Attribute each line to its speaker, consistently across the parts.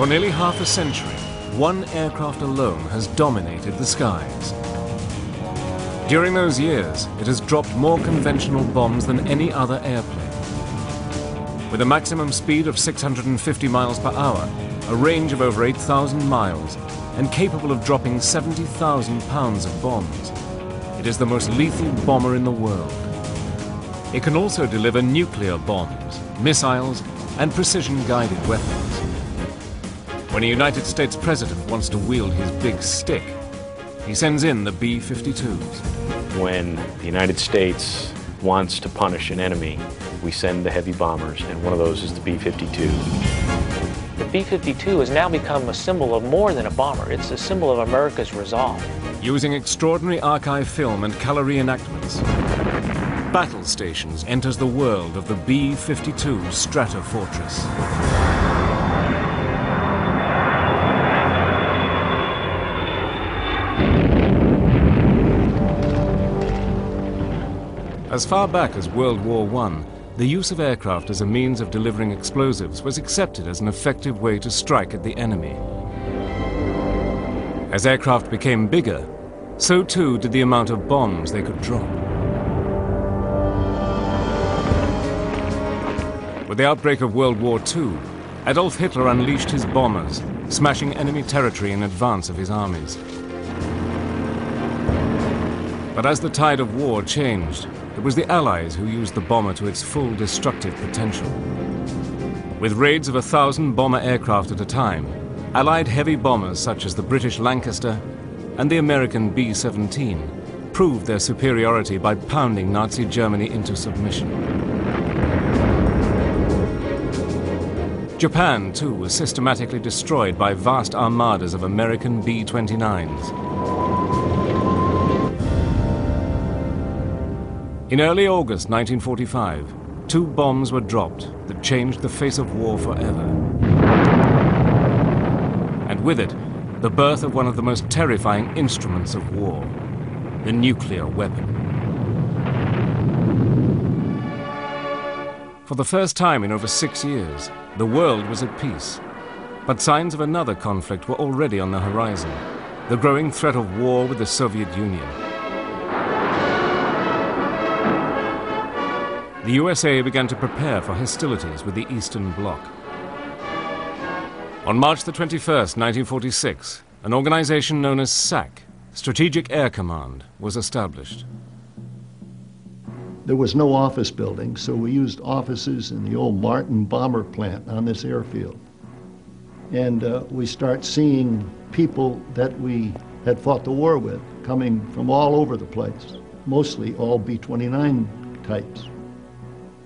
Speaker 1: For nearly half a century, one aircraft alone has dominated the skies. During those years, it has dropped more conventional bombs than any other airplane. With a maximum speed of 650 miles per hour, a range of over 8,000 miles, and capable of dropping 70,000 pounds of bombs, it is the most lethal bomber in the world. It can also deliver nuclear bombs, missiles, and precision-guided weapons. When a United States president wants to wield his big stick, he sends in the B-52s.
Speaker 2: When the United States wants to punish an enemy, we send the heavy bombers, and one of those is the B-52.
Speaker 3: The B-52 has now become a symbol of more than a bomber. It's a symbol of America's resolve.
Speaker 1: Using extraordinary archive film and color reenactments, Battle Stations enters the world of the B52 Stratofortress. As far back as World War I, the use of aircraft as a means of delivering explosives was accepted as an effective way to strike at the enemy. As aircraft became bigger, so too did the amount of bombs they could drop. With the outbreak of World War II, Adolf Hitler unleashed his bombers, smashing enemy territory in advance of his armies. But as the tide of war changed, it was the Allies who used the bomber to its full destructive potential. With raids of 1,000 bomber aircraft at a time, Allied heavy bombers such as the British Lancaster and the American B-17 proved their superiority by pounding Nazi Germany into submission. Japan, too, was systematically destroyed by vast armadas of American B-29s. In early August 1945, 2 bombs were dropped that changed the face of war forever. And with it, the birth of one of the most terrifying instruments of war, the nuclear weapon. For the first time in over 6 years, the world was at peace. But signs of another conflict were already on the horizon, the growing threat of war with the Soviet Union. The USA began to prepare for hostilities with the Eastern Bloc. On March the 21st, 1946, an organization known as SAC, Strategic Air Command, was established.
Speaker 4: There was no office building, so we used offices in the old Martin bomber plant on this airfield. And we start seeing people that we had fought the war with coming from all over the place, mostly all B-29 types.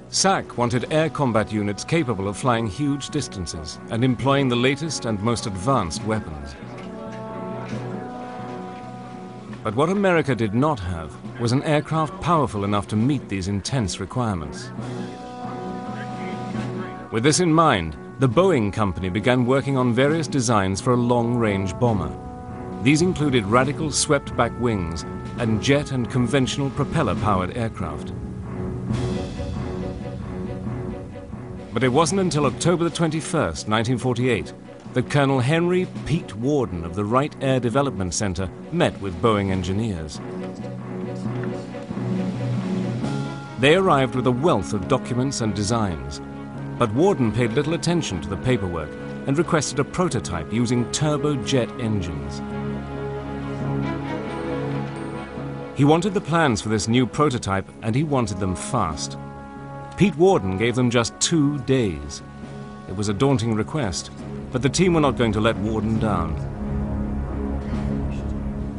Speaker 1: SAC wanted air combat units capable of flying huge distances and employing the latest and most advanced weapons. But what America did not have was an aircraft powerful enough to meet these intense requirements. With this in mind, the Boeing company began working on various designs for a long-range bomber. These included radical swept-back wings and jet and conventional propeller-powered aircraft. But it wasn't until October the 21st, 1948, that Colonel Henry Pete Worden of the Wright Air Development Center met with Boeing engineers. They arrived with a wealth of documents and designs, but Worden paid little attention to the paperwork and requested a prototype using turbojet engines. He wanted the plans for this new prototype, and he wanted them fast. Pete Worden gave them just 2 days. It was a daunting request, but the team were not going to let Worden down.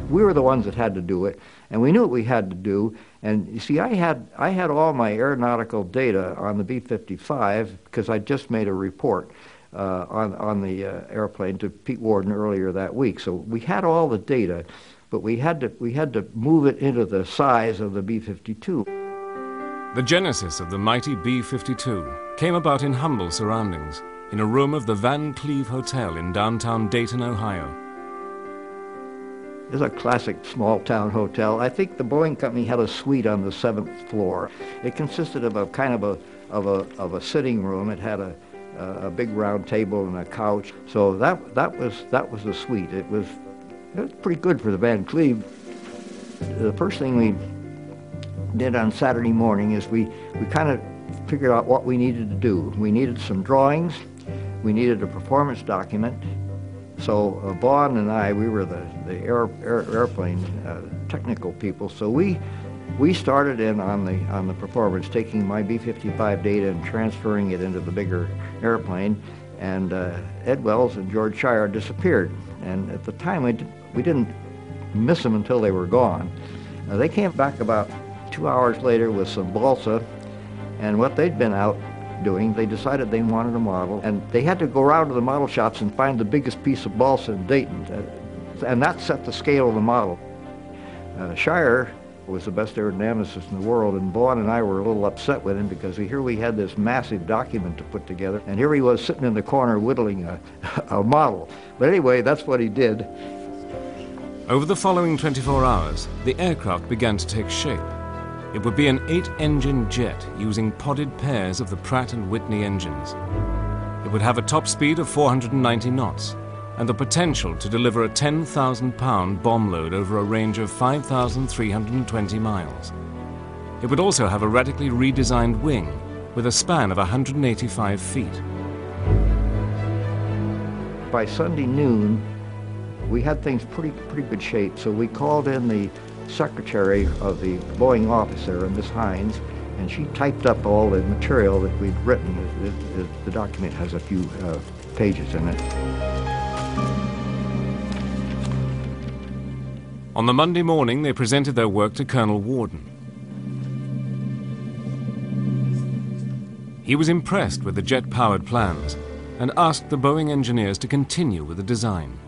Speaker 5: We were the ones that had to do it, and we knew what we had to do. And you see, I had all my aeronautical data on the B-55 because I just made a report on the airplane to Pete Worden earlier that week. So we had all the data, but we had to move it into the size of the B-52.
Speaker 1: The genesis of the mighty B-52 came about in humble surroundings, in a room of the Van Cleve Hotel in downtown Dayton, Ohio.
Speaker 5: It's a classic small-town hotel. I think the Boeing company had a suite on the 7th floor. It consisted of a kind of a sitting room. It had a big round table and a couch. So that was a suite. It was pretty good for the Van Cleve. The first thing we did on Saturday morning is we kind of figured out what we needed to do. We needed some drawings. We needed a performance document. So Vaughn and I, we were the airplane technical people. So we started in on the performance, taking my B-55 data and transferring it into the bigger airplane. And Ed Wells and George Shire disappeared. And at the time, we didn't miss them until they were gone. They came back about 2 hours later with some balsa, and what they'd been out doing, they decided they wanted a model, and they had to go around to the model shops and find the biggest piece of balsa in Dayton, and that set the scale of the model. Shire was the best aerodynamicist in the world, and Vaughn and I were a little upset with him because here we had this massive document to put together, and here he was sitting in the corner whittling a model. But anyway, that's what he did.
Speaker 1: Over the following 24 hours, the aircraft began to take shape. It would be an 8-engine jet using podded pairs of the Pratt & Whitney engines. It would have a top speed of 490 knots and the potential to deliver a 10,000-pound bomb load over a range of 5,320 miles. It would also have a radically redesigned wing with a span of 185 feet.
Speaker 5: By Sunday noon, we had things pretty good shape, so we called in the secretary of the Boeing office there, Miss Hines, and she typed up all the material that we'd written. The document has a few pages in it.
Speaker 1: On the Monday morning, they presented their work to Colonel Warden. He was impressed with the jet-powered plans and asked the Boeing engineers to continue with the design.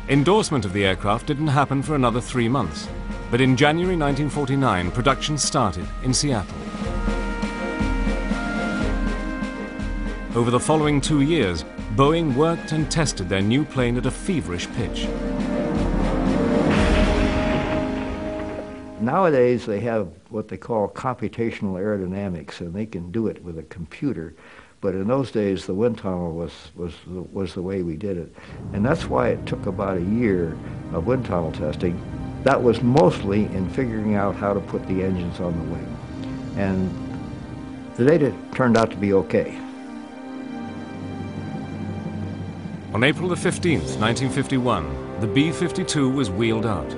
Speaker 1: Endorsement of the aircraft didn't happen for another 3 months, but in January 1949, production started in Seattle. Over the following 2 years, Boeing worked and tested their new plane at a feverish pitch.
Speaker 5: Nowadays, they have what they call computational aerodynamics, and they can do it with a computer. But in those days, the wind tunnel was the way we did it. And that's why it took about a year of wind tunnel testing. That was mostly in figuring out how to put the engines on the wing. And the data turned out to be okay.
Speaker 1: On April the 15th, 1951, the B-52 was wheeled out.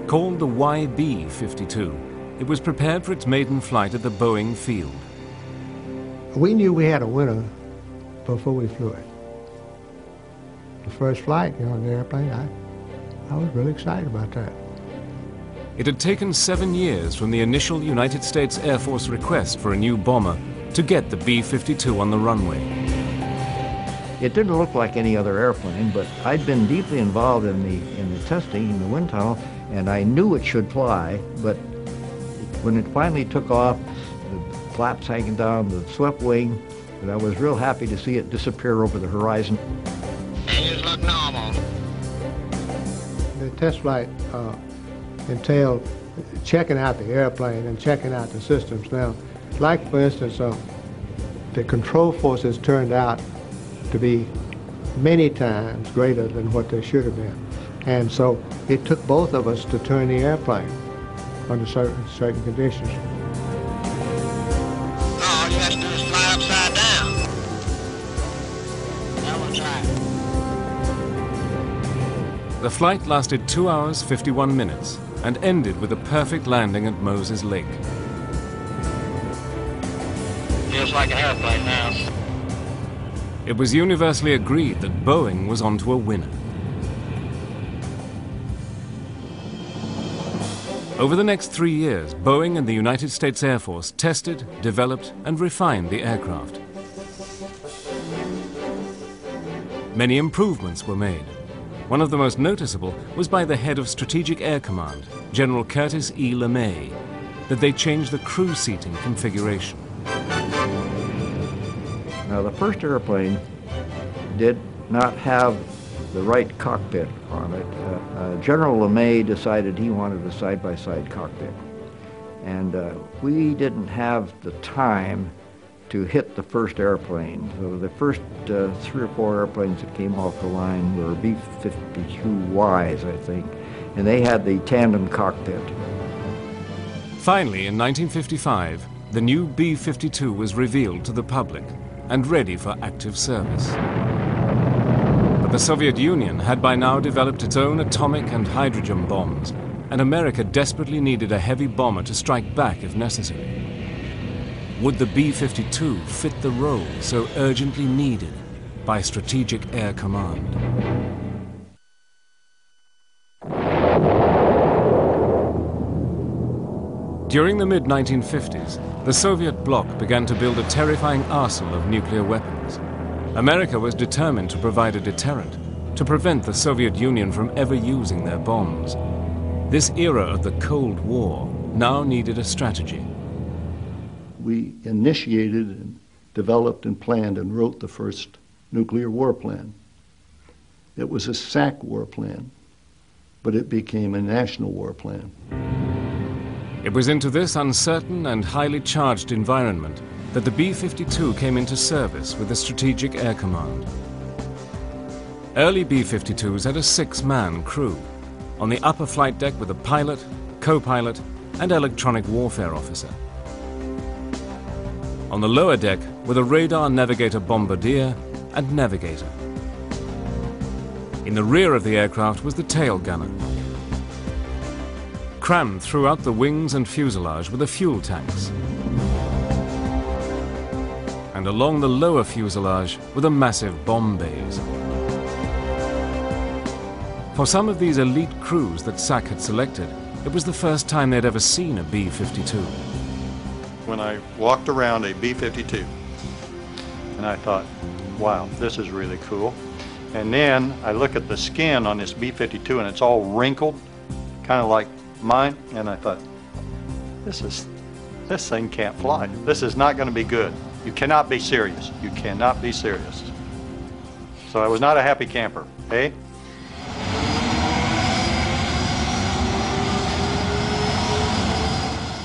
Speaker 1: Called the YB-52, it was prepared for its maiden flight at the Boeing field.
Speaker 6: We knew we had a winner before we flew it. The first flight, on the airplane, I was really excited about that.
Speaker 1: It had taken 7 years from the initial United States Air Force request for a new bomber to get the B-52 on the runway.
Speaker 5: It didn't look like any other airplane, but I'd been deeply involved in the testing in the wind tunnel, and I knew it should fly, but when it finally took off, flaps hanging down, the swept wing, and I was real happy to see it disappear over the horizon.
Speaker 7: Engines look normal.
Speaker 6: The test flight entailed checking out the airplane and checking out the systems. Now, like for instance, the control forces turned out to be many times greater than what they should have been. And so it took both of us to turn the airplane under certain conditions.
Speaker 7: All you have to do is fly upside down. Now we'll try.
Speaker 1: The flight lasted 2 hours, 51 minutes and ended with a perfect landing at Moses Lake.
Speaker 7: Feels like an airplane now.
Speaker 1: It was universally agreed that Boeing was onto a winner. Over the next 3 years, Boeing and the United States Air Force tested, developed, and refined the aircraft. Many improvements were made. One of the most noticeable was by the head of Strategic Air Command, General Curtis E. LeMay, that they changed the crew seating configuration.
Speaker 5: Now, the first airplane did not have the right cockpit on it. General LeMay decided he wanted a side-by-side cockpit. And we didn't have the time to hit the first airplane. So the first 3 or 4 airplanes that came off the line were B52Ys, I think, and they had the tandem cockpit.
Speaker 1: Finally, in 1955, the new B-52 was revealed to the public and ready for active service. But the Soviet Union had by now developed its own atomic and hydrogen bombs, and America desperately needed a heavy bomber to strike back if necessary. Would the B-52 fit the role so urgently needed by Strategic Air Command? During the mid-1950s, the Soviet bloc began to build a terrifying arsenal of nuclear weapons. America was determined to provide a deterrent, to prevent the Soviet Union from ever using their bombs. This era of the Cold War now needed a strategy.
Speaker 4: We initiated and developed and planned and wrote the first nuclear war plan. It was a SAC war plan, but it became a national war plan.
Speaker 1: It was into this uncertain and highly charged environment that the B-52 came into service with the Strategic Air Command. Early B-52s had a 6-man crew, on the upper flight deck with a pilot, co-pilot, and electronic warfare officer. On the lower deck were the radar navigator bombardier and navigator. In the rear of the aircraft was the tail gunner. Crammed throughout the wings and fuselage were the fuel tanks. And along the lower fuselage were the massive bomb bays. For some of these elite crews that SAC had selected, it was the first time they'd ever seen a B-52.
Speaker 8: When I walked around a B-52, and I thought, wow, this is really cool. And then I look at the skin on this B-52 and it's all wrinkled, kind of like mine, and I thought, this thing can't fly. This is not going to be good. You cannot be serious. You cannot be serious. So I was not a happy camper, eh?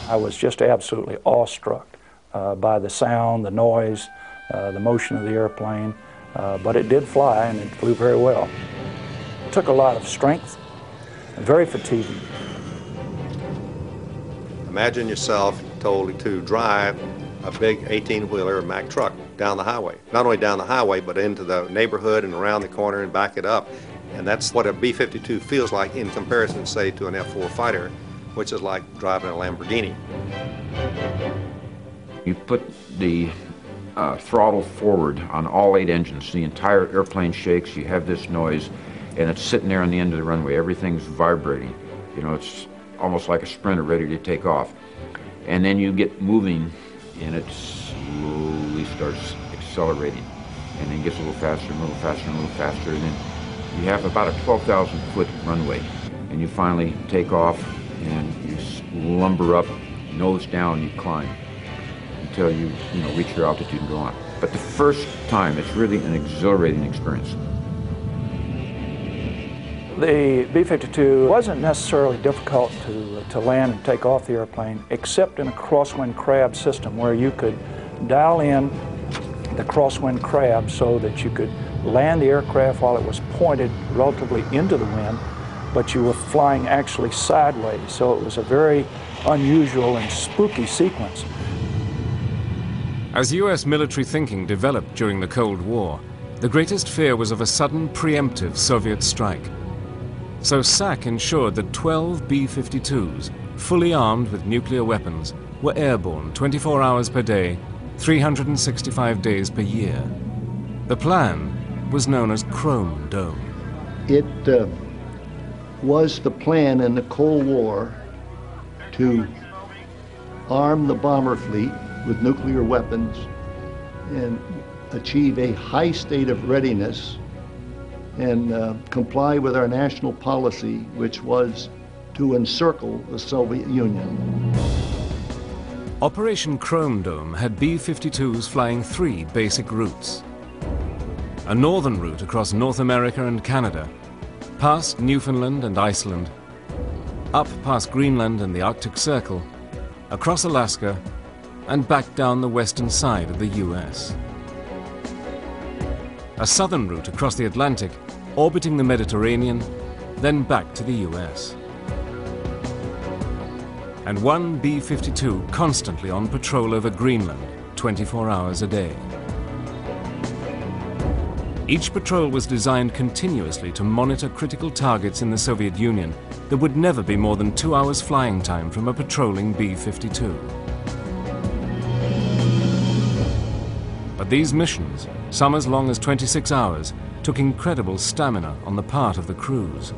Speaker 9: I was just absolutely awestruck by the sound, the noise, the motion of the airplane, but it did fly and it flew very well. It took a lot of strength, very fatiguing.
Speaker 10: Imagine yourself told to drive a big 18-wheeler Mack truck down the highway. Not only down the highway, but into the neighborhood and around the corner and back it up. And that's what a B-52 feels like in comparison, say, to an F-4 fighter, which is like driving a Lamborghini.
Speaker 11: You put the throttle forward on all 8 engines. The entire airplane shakes. You have this noise, and it's sitting there on the end of the runway. Everything's vibrating. You know, it's almost like a sprinter ready to take off. And then you get moving, and it slowly starts accelerating. And then gets a little faster, and a little faster, and a little faster. And then you have about a 12,000-foot runway. And you finally take off, and you lumber up, nose down, you climb until you reach your altitude and go on. But the first time, it's really an exhilarating experience.
Speaker 9: The B-52 wasn't necessarily difficult to land and take off the airplane, except in a crosswind crab system where you could dial in the crosswind crab so that you could land the aircraft while it was pointed relatively into the wind, but you were flying actually sideways. So it was a very unusual and spooky sequence.
Speaker 1: As US military thinking developed during the Cold War, the greatest fear was of a sudden preemptive Soviet strike. So SAC ensured that 12 B-52s, fully armed with nuclear weapons, were airborne 24 hours per day, 365 days per year. The plan was known as Chrome Dome.
Speaker 4: It was the plan in the Cold War to arm the bomber fleet with nuclear weapons and achieve a high state of readiness and comply with our national policy, which was to encircle the Soviet Union.
Speaker 1: Operation Chrome Dome had B-52s flying 3 basic routes. A northern route across North America and Canada, past Newfoundland and Iceland, up past Greenland and the Arctic Circle, across Alaska, and back down the western side of the US. A southern route across the Atlantic, orbiting the Mediterranean, then back to the US. And one B-52 constantly on patrol over Greenland, 24 hours a day. Each patrol was designed continuously to monitor critical targets in the Soviet Union that would never be more than 2 hours flying time from a patrolling B-52. But these missions, some as long as 26 hours, took incredible stamina on the part of the crews.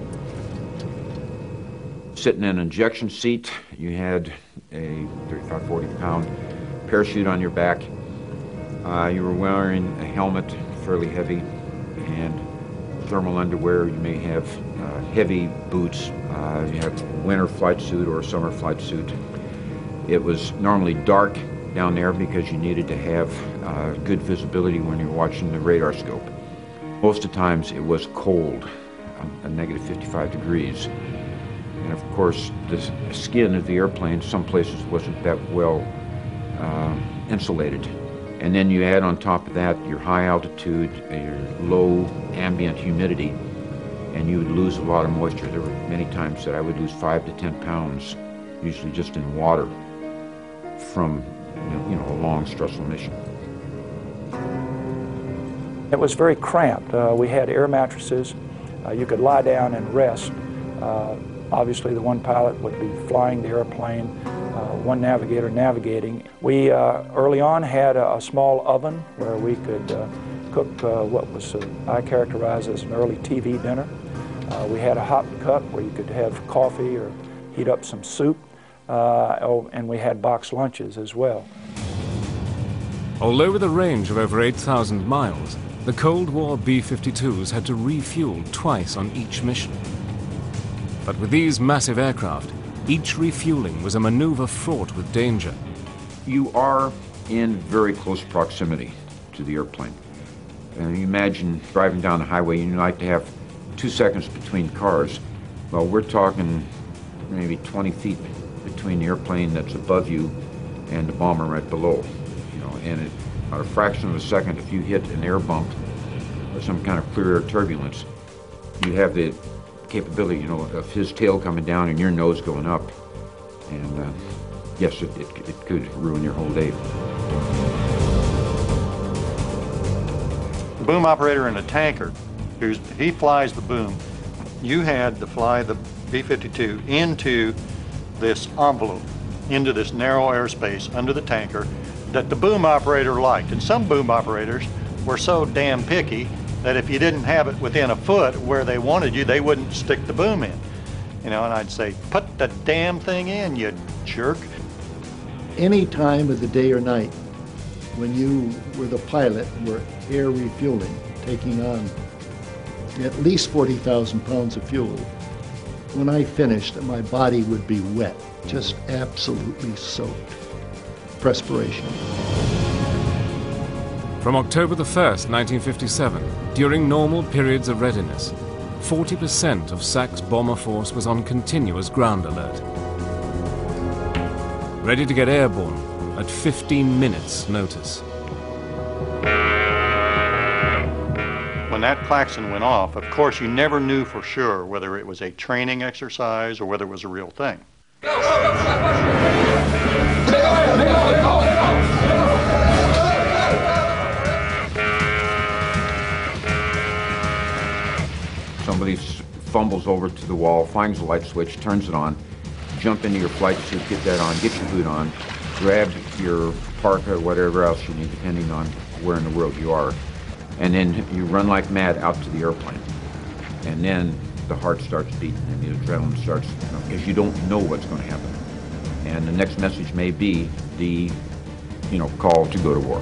Speaker 11: Sitting in an injection seat, you had a 35, 40 pound parachute on your back. You were wearing a helmet, fairly heavy, and thermal underwear. You may have heavy boots. You have a winter flight suit or a summer flight suit. It was normally dark down there because you needed to have good visibility when you're watching the radar scope. Most of the times it was cold, a negative 55 degrees. And of course, the skin of the airplane, some places wasn't that well insulated. And then you add on top of that your high altitude, your low ambient humidity, and you would lose a lot of moisture. There were many times that I would lose 5 to 10 pounds, usually just in water, from a long, stressful mission.
Speaker 9: It was very cramped. We had air mattresses. You could lie down and rest. Obviously, the one pilot would be flying the airplane, one navigator navigating. We early on had a small oven where we could cook what was I characterize as an early TV dinner. We had a hot cup where you could have coffee or heat up some soup, and we had box lunches as well.
Speaker 1: Although with a range of over 8,000 miles, the Cold War B-52s had to refuel twice on each mission. But with these massive aircraft, each refueling was a maneuver fraught with danger.
Speaker 11: You are in very close proximity to the airplane. And you imagine driving down the highway and you like to have 2 seconds between cars. Well, we're talking maybe 20 feet between the airplane that's above you and the bomber right below. And at a fraction of a second, if you hit an air bump or some kind of clear air turbulence, you have the capability, of his tail coming down and your nose going up. And yes, it could ruin your whole day.
Speaker 8: The boom operator in a tanker, he flies the boom. You had to fly the B-52 into this envelope, into this narrow airspace under the tanker that the boom operator liked. And some boom operators were so damn picky that if you didn't have it within a foot where they wanted you, they wouldn't stick the boom in. And I'd say, put the damn thing in, you jerk.
Speaker 4: Any time of the day or night when you were the pilot and were air refueling, taking on at least 40,000 pounds of fuel, when I finished, my body would be wet, just absolutely soaked. Perspiration.
Speaker 1: From October the 1st, 1957, during normal periods of readiness, 40% of SAC's bomber force was on continuous ground alert, ready to get airborne at 15 minutes' notice.
Speaker 8: When that klaxon went off, of course, you never knew for sure whether it was a training exercise or whether it was a real thing.
Speaker 11: Somebody fumbles over to the wall, finds the light switch, turns it on, jump into your flight suit, get that on, get your boot on, grab your parka or whatever else you need, depending on where in the world you are, and then you run like mad out to the airplane. And then the heart starts beating and the adrenaline starts, because you don't know what's going to happen. And the next message may be the, call to go to war.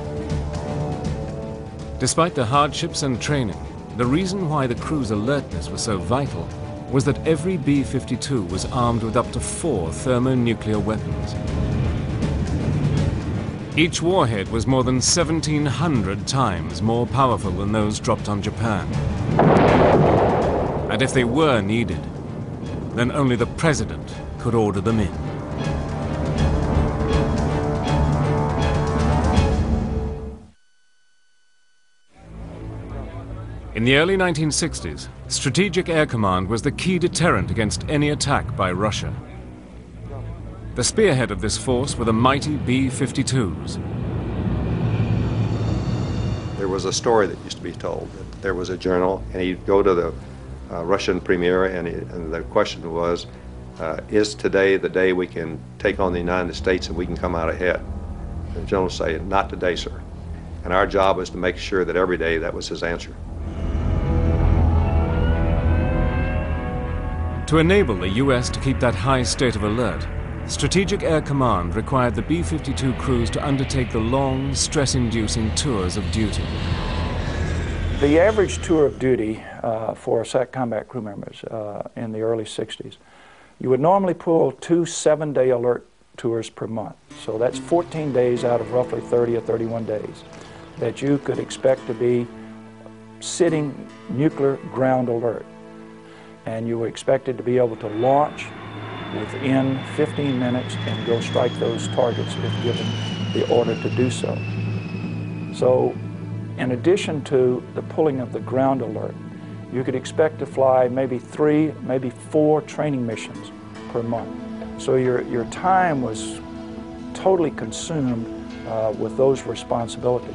Speaker 1: Despite the hardships and training, the reason why the crew's alertness was so vital was that every B-52 was armed with up to 4 thermonuclear weapons. Each warhead was more than 1,700 times more powerful than those dropped on Japan. And if they were needed, then only the president could order them in. In the early 1960s, Strategic Air Command was the key deterrent against any attack by Russia. The spearhead of this force were the mighty B-52s.
Speaker 10: There was a story that used to be told that there was a general, and he'd go to the Russian premier, and the question was, is today the day we can take on the United States and we can come out ahead? And the general would say, not today, sir. And our job was to make sure that every day that was his answer.
Speaker 1: To enable the U.S. to keep that high state of alert, Strategic Air Command required the B-52 crews to undertake the long, stress-inducing tours of duty.
Speaker 9: The average tour of duty for SAC combat crew members in the early 60s, you would normally pull 2 7-day alert tours per month. So that's 14 days out of roughly 30 or 31 days that you could expect to be sitting nuclear ground alert. And you were expected to be able to launch within 15 minutes and go strike those targets if given the order to do so. So in addition to the pulling of the ground alert, you could expect to fly maybe 3, maybe 4 training missions per month. So your time was totally consumed with those responsibilities.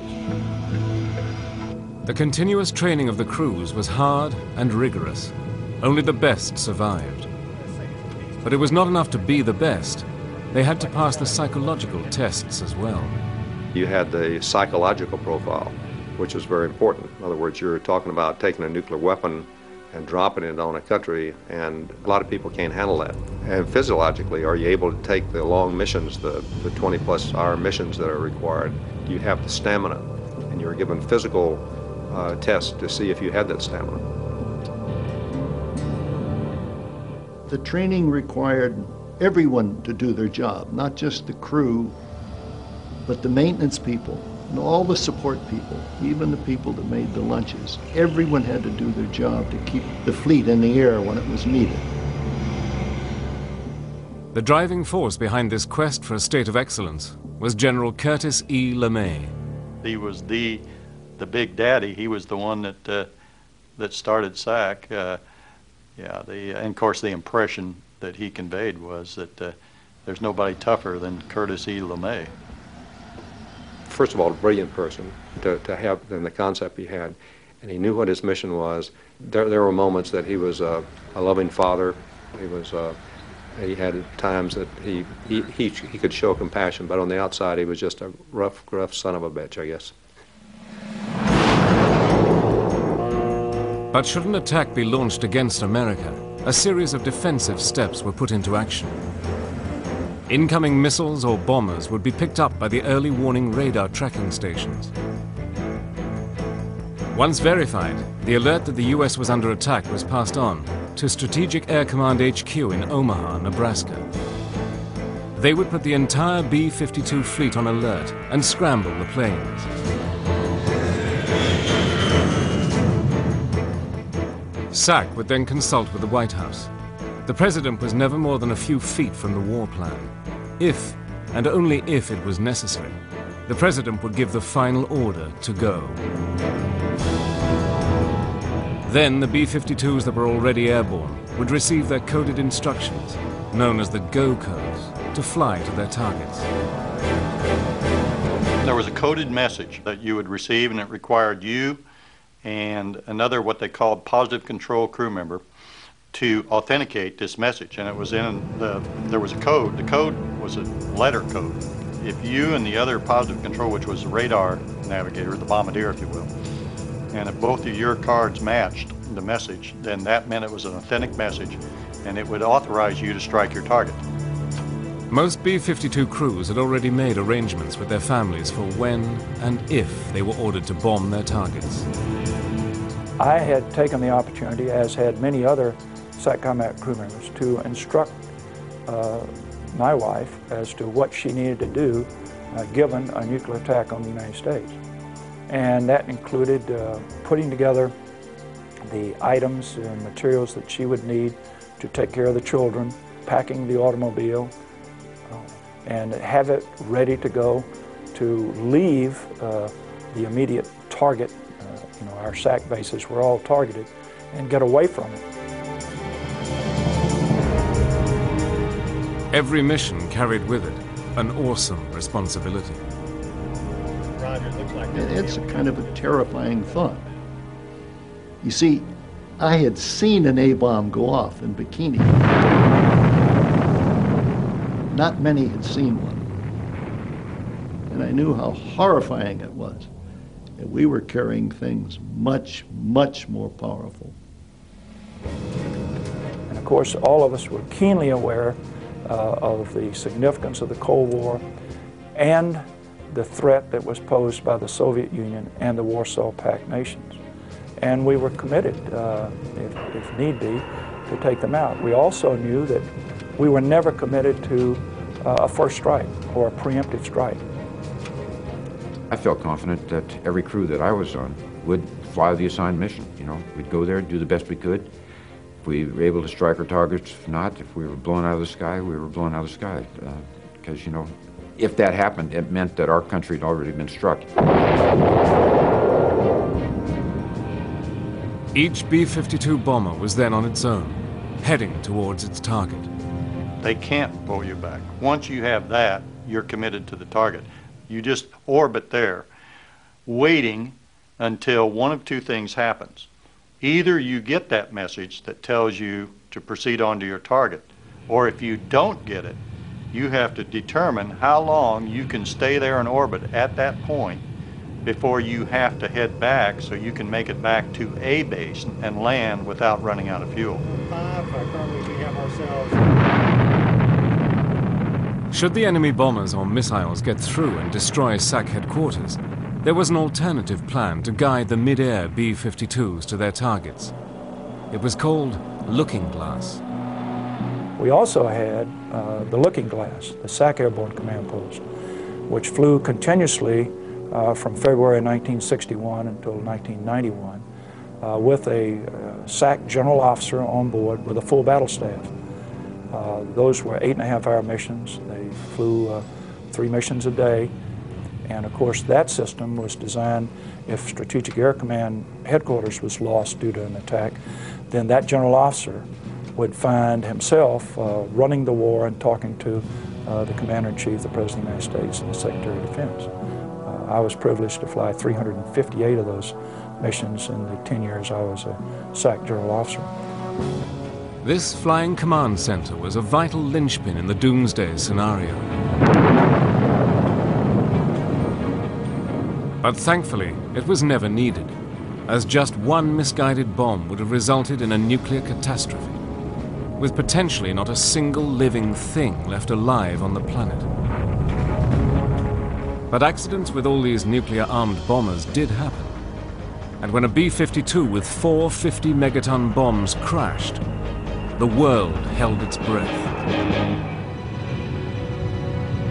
Speaker 1: The continuous training of the crews was hard and rigorous. Only the best survived. But it was not enough to be the best. They had to pass the psychological tests as well.
Speaker 10: You had the psychological profile, which was very important. In other words, you're talking about taking a nuclear weapon and dropping it on a country, and a lot of people can't handle that. And physiologically, are you able to take the long missions, the 20-plus hour missions that are required? Do you have the stamina? And you're given physical tests to see if you had that stamina.
Speaker 4: The training required everyone to do their job, not just the crew, but the maintenance people and all the support people, even the people that made the lunches. Everyone had to do their job to keep the fleet in the air when it was needed.
Speaker 1: The driving force behind this quest for a state of excellence was General Curtis E. LeMay.
Speaker 8: He was the big daddy. He was the one that started SAC. And of course the impression that he conveyed was that there's nobody tougher than Curtis E. LeMay.
Speaker 10: First of all, a brilliant person to have in the concept he had, and he knew what his mission was. There were moments that he was a loving father. He had times that he could show compassion, but on the outside he was just a rough son of a bitch, I guess.
Speaker 1: But should an attack be launched against America, a series of defensive steps were put into action. Incoming missiles or bombers would be picked up by the early warning radar tracking stations. Once verified, the alert that the U.S. was under attack was passed on to Strategic Air Command HQ in Omaha, Nebraska. They would put the entire B-52 fleet on alert and scramble the planes. SAC would then consult with the White House. The president was never more than a few feet from the war plan. If, and only if it was necessary, the president would give the final order to go. Then the B-52s that were already airborne would receive their coded instructions, known as the go codes, to fly to their targets.
Speaker 8: There was a coded message that you would receive, and it required you and another what they called positive control crew member to authenticate this message. And it was there was a code. The code was a letter code. If you and the other positive control, which was the radar navigator, the bombardier if you will, and if both of your cards matched the message, then that meant it was an authentic message, and it would authorize you to strike your target.
Speaker 1: Most B-52 crews had already made arrangements with their families for when and if they were ordered to bomb their targets.
Speaker 9: I had taken the opportunity, as had many other SAC combat crew members, to instruct my wife as to what she needed to do given a nuclear attack on the United States. And that included putting together the items and materials that she would need to take care of the children, packing the automobile, and have it ready to go to leave the immediate target our SAC bases were all targeted, and get away from it.
Speaker 1: Every mission carried with it an awesome responsibility.
Speaker 8: Roger, looks like
Speaker 4: It's a kind of a terrifying thought. You see, I had seen an A-bomb go off in Bikini. Not many had seen one. And I knew how horrifying it was. And we were carrying things much, much more powerful.
Speaker 9: And of course, all of us were keenly aware of the significance of the Cold War and the threat that was posed by the Soviet Union and the Warsaw Pact nations. And we were committed, if need be, to take them out. We also knew that we were never committed to a first strike or a preemptive strike.
Speaker 11: I felt confident that every crew that I was on would fly the assigned mission. We'd go there, do the best we could. If we were able to strike our targets, if not, if we were blown out of the sky, we were blown out of the sky. Because, if that happened, it meant that our country had already been struck.
Speaker 1: Each B-52 bomber was then on its own, heading towards its target.
Speaker 8: They can't pull you back. Once you have that, you're committed to the target. You just orbit there, waiting until one of two things happens. Either you get that message that tells you to proceed on to your target, or if you don't get it, you have to determine how long you can stay there in orbit at that point before you have to head back so you can make it back to a base and land without running out of fuel.
Speaker 1: Should the enemy bombers or missiles get through and destroy SAC headquarters, there was an alternative plan to guide the mid-air B-52s to their targets. It was called Looking Glass.
Speaker 9: We also had the Looking Glass, the SAC Airborne Command Post, which flew continuously from February 1961 until 1991 with a SAC general officer on board with a full battle staff. Those were 8.5-hour missions. They flew 3 missions a day. And of course, that system was designed, if Strategic Air Command headquarters was lost due to an attack, then that general officer would find himself running the war and talking to the Commander-in-Chief, the President of the United States, and the Secretary of Defense. I was privileged to fly 358 of those missions in the 10 years I was a SAC general officer.
Speaker 1: This flying command center was a vital linchpin in the doomsday scenario. But thankfully, it was never needed, as just one misguided bomb would have resulted in a nuclear catastrophe, with potentially not a single living thing left alive on the planet. But accidents with all these nuclear-armed bombers did happen. And when a B-52 with 4 50-megaton bombs crashed, the world held its breath.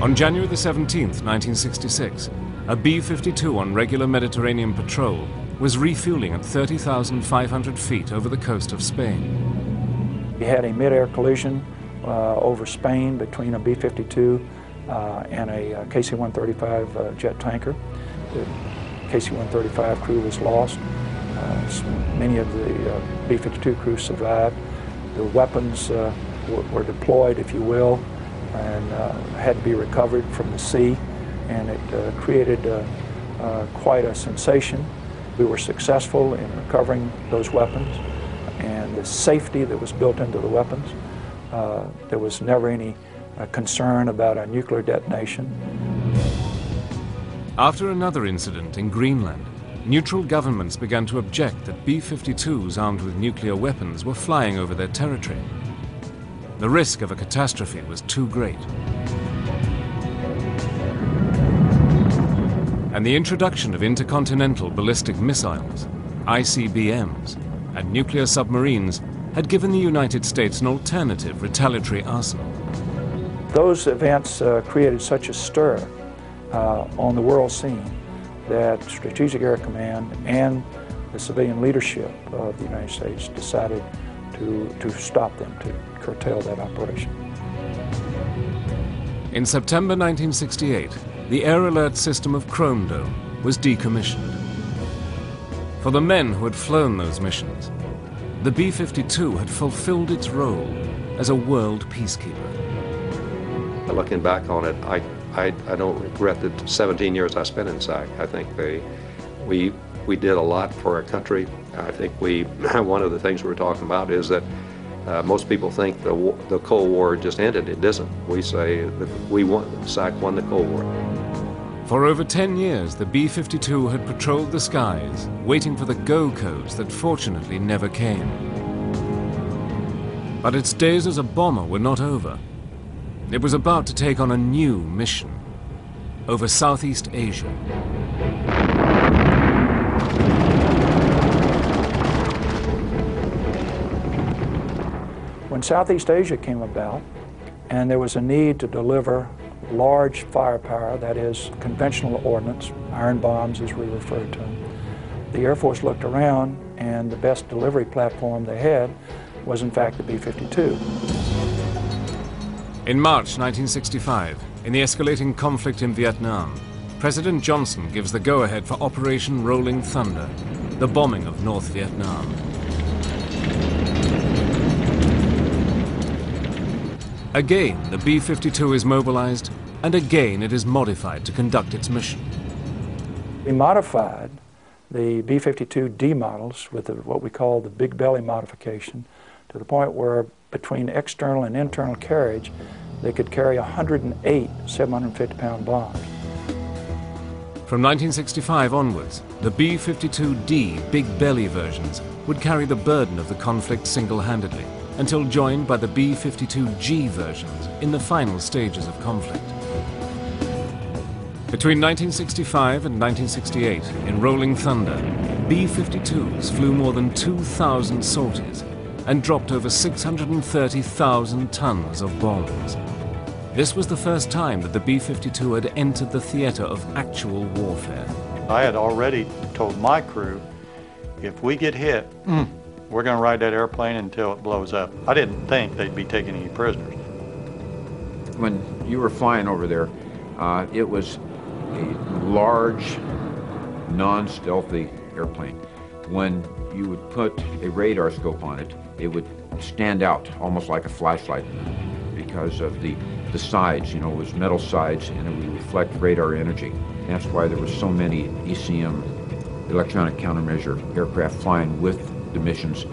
Speaker 1: On January the 17th, 1966, a B-52 on regular Mediterranean patrol was refueling at 30,500 feet over the coast of Spain.
Speaker 9: We had a mid-air collision over Spain between a B-52 and a KC-135 jet tanker. The KC-135 crew was lost. Many of the B-52 crew survived. The weapons were deployed, if you will, and had to be recovered from the sea, and it created quite a sensation. We were successful in recovering those weapons, and the safety that was built into the weapons. There was never any concern about a nuclear detonation.
Speaker 1: After another incident in Greenland, neutral governments began to object that B-52s armed with nuclear weapons were flying over their territory. The risk of a catastrophe was too great. And the introduction of intercontinental ballistic missiles, ICBMs, and nuclear submarines had given the United States an alternative retaliatory arsenal.
Speaker 9: Those events created such a stir on the world scene that Strategic Air Command and the civilian leadership of the United States decided to stop them, to curtail that operation.
Speaker 1: In September 1968, the Air Alert system of Chrome Dome was decommissioned. For the men who had flown those missions, the B-52 had fulfilled its role as a world peacekeeper.
Speaker 10: Looking back on it, I don't regret the 17 years I spent in SAC. I think we did a lot for our country. I think one of the things we were talking about is that most people think the Cold War just ended. It doesn't. We say that SAC won the Cold War.
Speaker 1: For over 10 years, the B-52 had patrolled the skies, waiting for the go codes that fortunately never came. But its days as a bomber were not over. It was about to take on a new mission over Southeast Asia.
Speaker 9: When Southeast Asia came about, and there was a need to deliver large firepower, that is, conventional ordnance, iron bombs as we refer to them, the Air Force looked around, and the best delivery platform they had was, in fact, the B-52.
Speaker 1: In March 1965, in the escalating conflict in Vietnam, President Johnson gives the go-ahead for Operation Rolling Thunder, the bombing of North Vietnam. Again, the B-52 is mobilized, and again it is modified to conduct its mission.
Speaker 9: We modified the B-52D models with what we call the big belly modification to the point where between external and internal carriage, they could carry 108 750-pound bombs.
Speaker 1: From 1965 onwards, the B-52D big belly versions would carry the burden of the conflict single-handedly, until joined by the B-52G versions in the final stages of conflict. Between 1965 and 1968, in Rolling Thunder, B-52s flew more than 2,000 sorties and dropped over 630,000 tons of bombs. This was the first time that the B-52 had entered the theater of actual warfare.
Speaker 8: I had already told my crew, if we get hit, we're going to ride that airplane until it blows up. I didn't think they'd be taking any prisoners.
Speaker 11: When you were flying over there, it was a large, non-stealthy airplane. When you would put a radar scope on it, it would stand out almost like a flashlight because of the sides, you know, it was metal sides and it would reflect radar energy. And that's why there were so many ECM, electronic countermeasure aircraft flying with the missions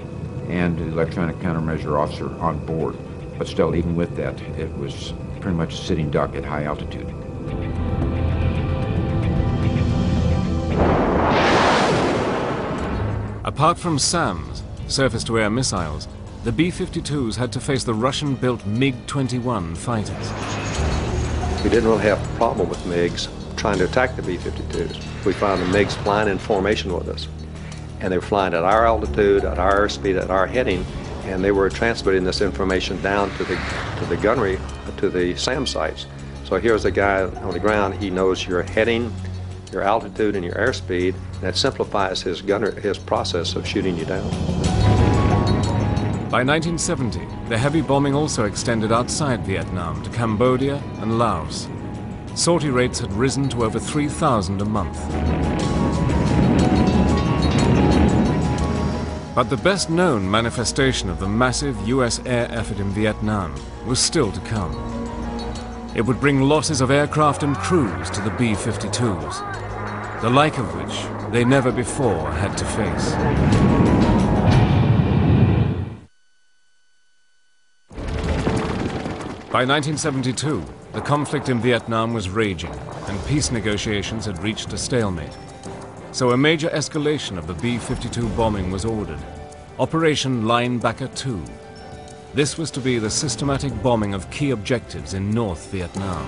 Speaker 11: and the electronic countermeasure officer on board. But still, even with that, it was pretty much a sitting duck at high altitude.
Speaker 1: Apart from SAMs, surface-to-air missiles, the B-52s had to face the Russian-built MiG-21 fighters.
Speaker 10: We didn't really have a problem with MiGs trying to attack the B-52s. We found the MiGs flying in formation with us. And they were flying at our altitude, at our airspeed, at our heading, and they were transmitting this information down to the gunnery, to the SAM sites. So here's a guy on the ground, he knows your heading, your altitude, and your airspeed, and that simplifies his process of shooting you down.
Speaker 1: By 1970, the heavy bombing also extended outside Vietnam to Cambodia and Laos. Sortie rates had risen to over 3,000 a month. But the best-known manifestation of the massive US air effort in Vietnam was still to come. It would bring losses of aircraft and crews to the B-52s, the like of which they never before had to face. By 1972, the conflict in Vietnam was raging, and peace negotiations had reached a stalemate. So a major escalation of the B-52 bombing was ordered, Operation Linebacker 2. This was to be the systematic bombing of key objectives in North Vietnam.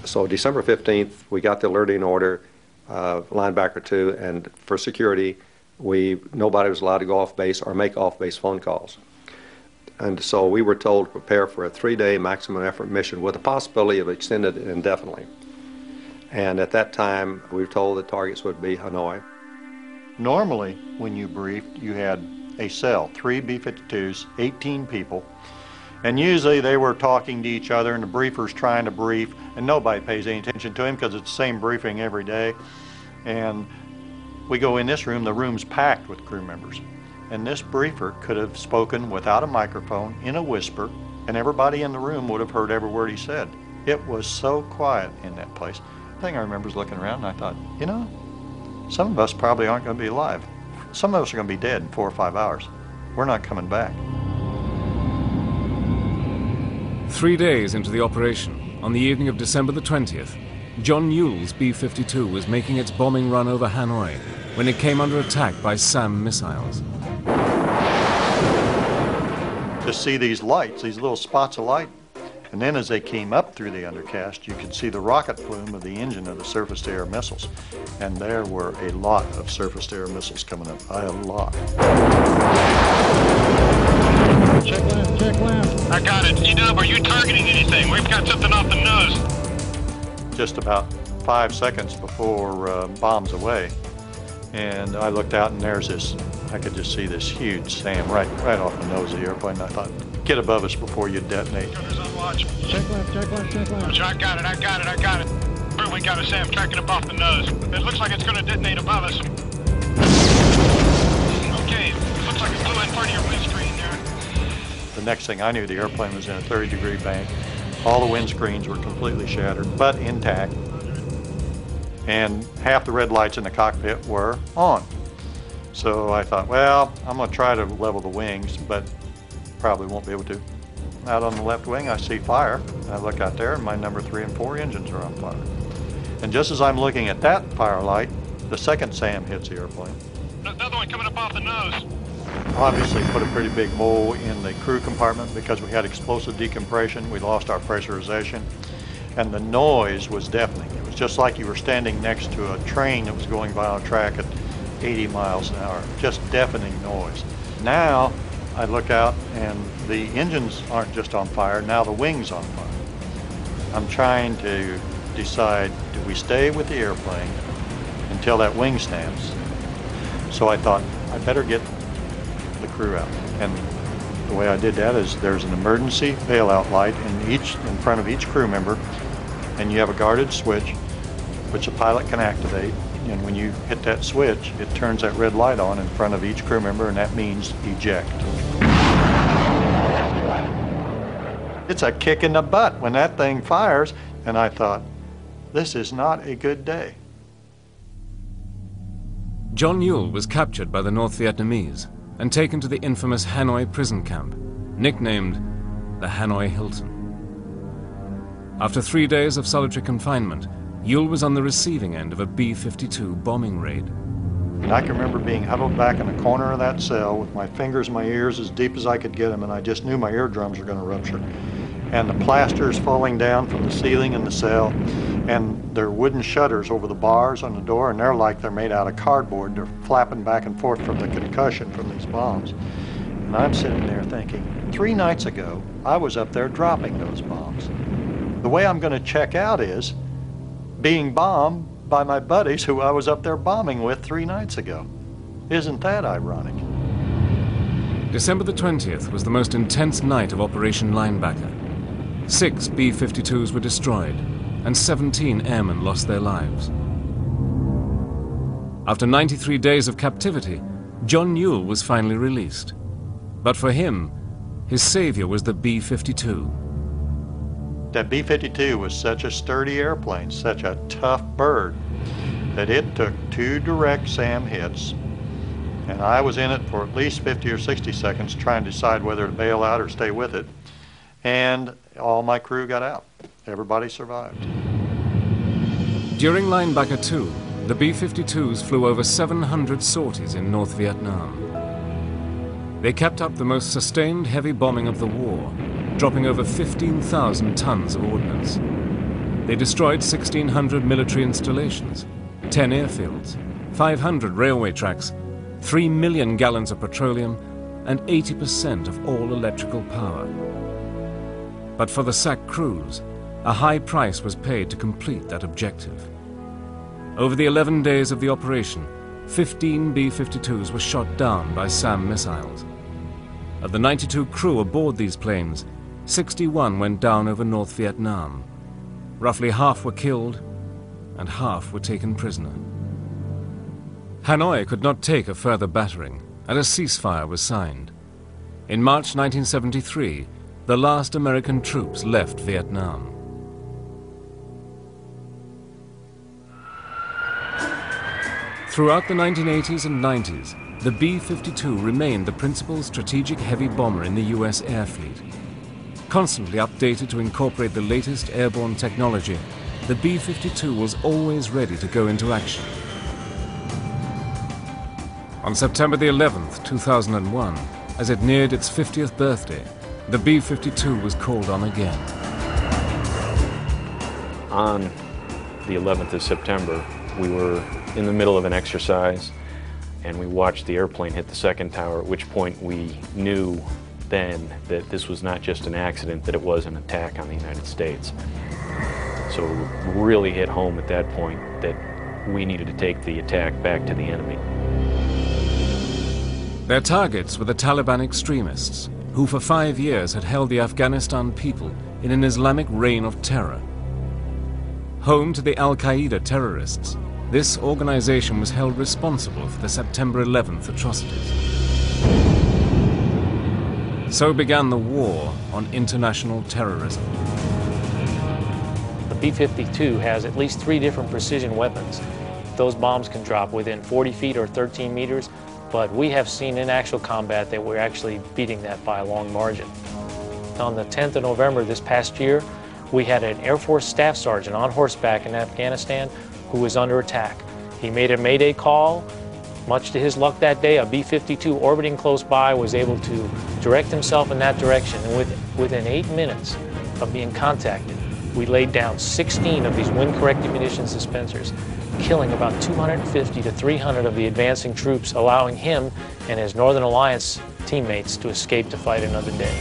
Speaker 10: So December 15th, we got the alerting order, Linebacker 2, and for security, nobody was allowed to go off base or make off-base phone calls. And so we were told to prepare for a 3-day maximum effort mission with the possibility of extended indefinitely. And at that time, we were told the targets would be Hanoi.
Speaker 8: Normally, when you briefed, you had a cell, 3 B-52s, 18 people, And usually they were talking to each other and the briefer's trying to brief, and nobody pays any attention to him because it's the same briefing every day. And we go in this room, the room's packed with crew members. And this briefer could have spoken without a microphone in a whisper, and everybody in the room would have heard every word he said. It was so quiet in that place. The thing I remember is looking around and I thought, you know, some of us probably aren't going to be alive. Some of us are going to be dead in 4 or 5 hours. We're not coming back.
Speaker 1: 3 days into the operation, on the evening of December the 20th, John Ewell's B-52 was making its bombing run over Hanoi when it came under attack by SAM missiles.
Speaker 8: To see these lights, these little spots of light, and then as they came up through the undercast, you could see the rocket plume of the engine of the surface-to-air missiles. And there were a lot of surface-to-air missiles coming up, a lot.
Speaker 7: Check left, check left. I got it. E-Dub, are you targeting anything? We've got something off the nose.
Speaker 8: Just about 5 seconds before bombs away. And I looked out and there's this, I could just see this huge SAM right off the nose of the airplane. I thought, get above us before you detonate.
Speaker 7: Check left, check left, check left. I got it, I got it, I got it. We got a SAM tracking up off the nose. It looks like it's going to detonate above us. Okay, it looks like it blew in part of your windscreen there.
Speaker 8: The next thing I knew, the airplane was in a 30-degree bank. All the windscreens were completely shattered, but intact. And half the red lights in the cockpit were on. So I thought, well, I'm going to try to level the wings, but probably won't be able to. Out on the left wing, I see fire. I look out there, and my number 3 and 4 engines are on fire. And just as I'm looking at that fire light, the second SAM hits the airplane.
Speaker 7: Another one coming up off the nose.
Speaker 8: Obviously put a pretty big hole in the crew compartment because we had explosive decompression. We lost our pressurization. And the noise was deafening. It was just like you were standing next to a train that was going by on a track at 80 miles an hour. Just deafening noise. Now I look out and the engines aren't just on fire, now the wing's on fire. I'm trying to decide, do we stay with the airplane until that wing snaps? So I thought, I better get the crew out. And the way I did that is there's an emergency bailout light in front of each crew member, and you have a guarded switch which a pilot can activate, and when you hit that switch, it turns that red light on in front of each crew member, and that means eject. It's a kick in the butt when that thing fires, and I thought, this is not a good day.
Speaker 1: John Ewell was captured by the North Vietnamese and taken to the infamous Hanoi prison camp, nicknamed the Hanoi Hilton. After 3 days of solitary confinement, Ewell was on the receiving end of a B-52 bombing raid.
Speaker 8: And I can remember being huddled back in the corner of that cell with my fingers in my ears as deep as I could get them, and I just knew my eardrums were going to rupture. And the plasters falling down from the ceiling in the cell, and there are wooden shutters over the bars on the door, and they're made out of cardboard. They're flapping back and forth from the concussion from these bombs. And I'm sitting there thinking, 3 nights ago, I was up there dropping those bombs. The way I'm going to check out is being bombed by my buddies who I was up there bombing with 3 nights ago. Isn't that ironic?
Speaker 1: December the 20th was the most intense night of Operation Linebacker. 6 B-52s were destroyed, and 17 airmen lost their lives. After 93 days of captivity, John Ewell was finally released. But for him, his savior was the B-52.
Speaker 8: That B-52 was such a sturdy airplane, such a tough bird, that it took 2 direct SAM hits, and I was in it for at least 50 or 60 seconds trying to decide whether to bail out or stay with it, and all my crew got out. Everybody survived.
Speaker 1: During Linebacker 2, the B-52s flew over 700 sorties in North Vietnam. They kept up the most sustained heavy bombing of the war, dropping over 15,000 tons of ordnance. They destroyed 1,600 military installations, 10 airfields, 500 railway tracks, 3 million gallons of petroleum, and 80% of all electrical power. But for the SAC crews, a high price was paid to complete that objective. Over the 11 days of the operation, 15 B-52s were shot down by SAM missiles. Of the 92 crew aboard these planes, 61 went down over North Vietnam. Roughly half were killed and half were taken prisoner. Hanoi could not take a further battering, and a ceasefire was signed. In March 1973, the last American troops left Vietnam. Throughout the 1980s and 90s, the B-52 remained the principal strategic heavy bomber in the US air fleet. Constantly updated to incorporate the latest airborne technology, the B-52 was always ready to go into action. On September the 11th, 2001, as it neared its 50th birthday, the B-52 was called on again.
Speaker 2: On the 11th of September, we were in the middle of an exercise, and we watched the airplane hit the second tower, at which point we knew then that this was not just an accident, that it was an attack on the United States. So it really hit home at that point that we needed to take the attack back to the enemy.
Speaker 1: Their targets were the Taliban extremists, who for 5 years had held the Afghanistan people in an Islamic reign of terror. Home to the Al-Qaeda terrorists, this organization was held responsible for the September 11th atrocities. So began the war on international terrorism.
Speaker 3: The B-52 has at least 3 different precision weapons. Those bombs can drop within 40 feet or 13 meters, but we have seen in actual combat that we're actually beating that by a long margin. On the 10th of November this past year, we had an Air Force staff sergeant on horseback in Afghanistan who was under attack. He made a mayday call. Much to his luck that day, a B-52 orbiting close by was able to direct himself in that direction, and within 8 minutes of being contacted, we laid down 16 of these wind-corrected munitions dispensers, killing about 250 to 300 of the advancing troops, allowing him and his Northern Alliance teammates to escape to fight another day.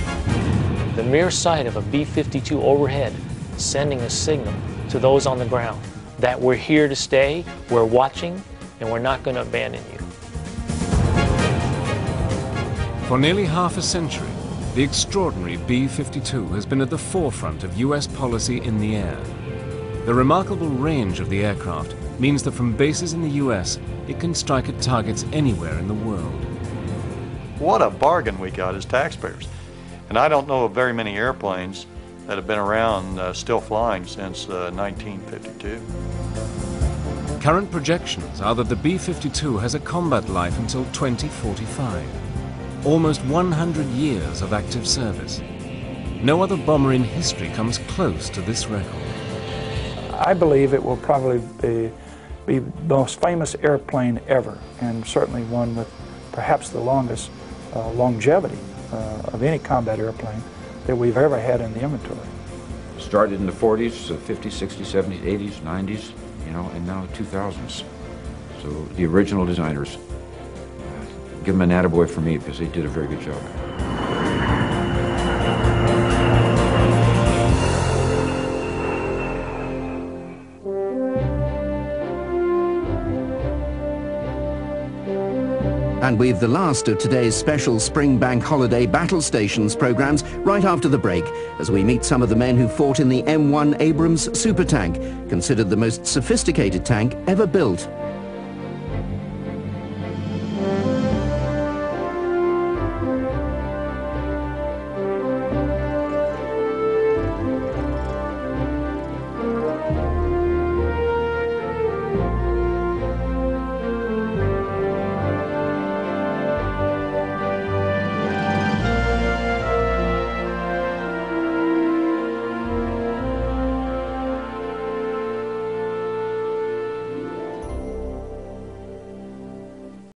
Speaker 3: The mere sight of a B-52 overhead sending a signal to those on the ground that we're here to stay, we're watching, and we're not going to abandon you.
Speaker 1: For nearly half a century, the extraordinary B-52 has been at the forefront of US policy in the air. The remarkable range of the aircraft means that from bases in the US, it can strike at targets anywhere in the world.
Speaker 8: What a bargain we got as taxpayers. And I don't know of very many airplanes that have been around still flying since 1952.
Speaker 1: Current projections are that the B-52 has a combat life until 2045. Almost 100 years of active service. No other bomber in history comes close to this record.
Speaker 9: I believe it will probably be the most famous airplane ever, and certainly one with perhaps the longest longevity of any combat airplane that we've ever had in the inventory.
Speaker 11: Started in the 40s, 50s, 60s, 70s, 80s, 90s, you know, and now the 2000s. So the original designers, give them an attaboy for me because they did a very good job.
Speaker 12: And we've the last of today's special Spring Bank Holiday Battle Stations programs right after the break, as we meet some of the men who fought in the M1 Abrams supertank, considered the most sophisticated tank ever built.